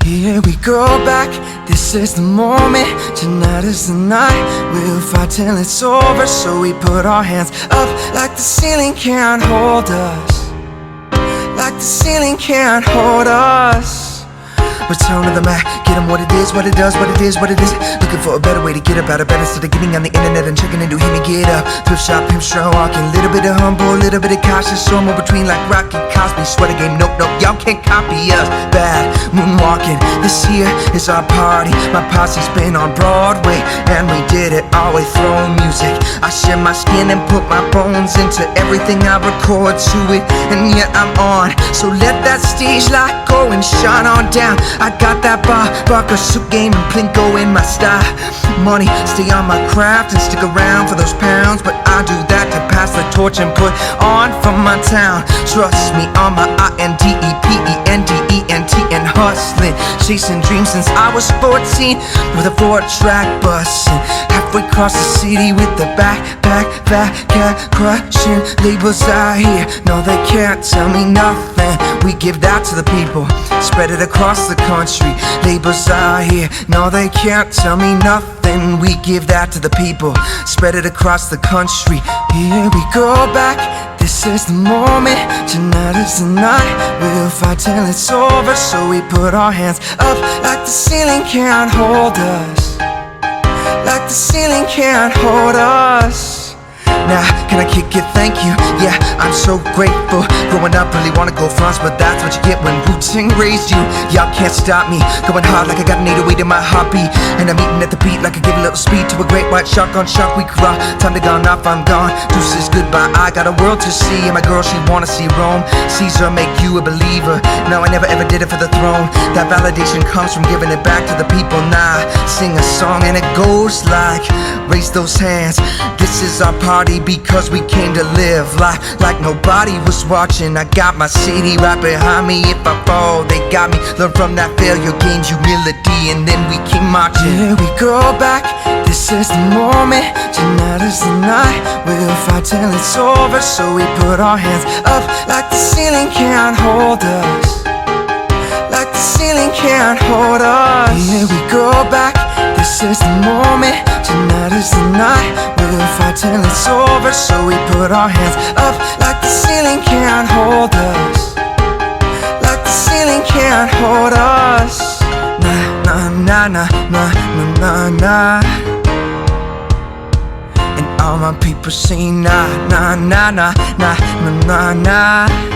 Here we go back, this is the moment. Tonight is the night, we'll fight till it's over. So we put our hands up like the ceiling can't hold us, like the ceiling can't hold us. Return to the Mac, get him what it is, what it does, what it is, what it is. Looking for a better way to get up out of bed instead of getting on the internet and checking into him to get up. Thrift shop, him strong walking, little bit of humble, little bit of cautious, somewhere between like Rocky, Cosby, sweater game. Nope, nope, y'all can't copy us. Bad moonwalking, this here is our party. My posse's been on Broadway, and we did it all way throwing music. I share my skin and put my bones into everything I record to it, and yet I'm on. So let that stage light go and shine on down. I got that Barker suit game and Plinko in my style. Money, stay on my craft and stick around for those pounds, but I do that to pass the torch and put on from my town. Trust me on my INDEPENDENT and hustling, chasing dreams since I was 14 with a 4-track bus, and halfway across the city with the back crushing labels out here. No, they can't tell me nothing. We give that to the people, spread it across the country. Labels out here, no, they can't tell me nothing. We give that to the people, spread it across the country. Here we go back, this is the moment. Tonight is the night, we'll fight till it's over. So we put our hands up like the ceiling can't hold us, like the ceiling can't hold us. Now, can I kick it? Thank you. Yeah, I'm so grateful. Growing up, really wanna go fronts, but that's what you get when Wu-Tang raised you. Y'all can't stop me. Going hard like I got an 808 in my heartbeat, and I'm eating at the beat like I give a little speed to a great white shark on shark. We cry. Time to gone off, I'm gone. Deuces goodbye. I got a world to see, and my girl, she wanna see Rome. Caesar make you a believer. No, I never ever did it for the throne. That validation comes from giving it back to the people. Nah, sing a song and it goes like, raise those hands. This is our party because we came to live life like nobody was watching. I got my city right behind me. If I fall, they got me. Learn from that failure, gain humility, and then we keep marching. Here we go back, this is the moment. Tonight is the night, we'll fight till it's over. So we put our hands up like the ceiling can't hold us, like the ceiling can't hold us. Here we go back, this is the moment. Tonight is the night, we'll fight till it's over. So we put our hands up like the ceiling can't hold us, like the ceiling can't hold us. Nah, nah, nah, nah, nah, nah, nah, nah. And all my people say nah, nah, nah, nah, nah, nah, nah, nah.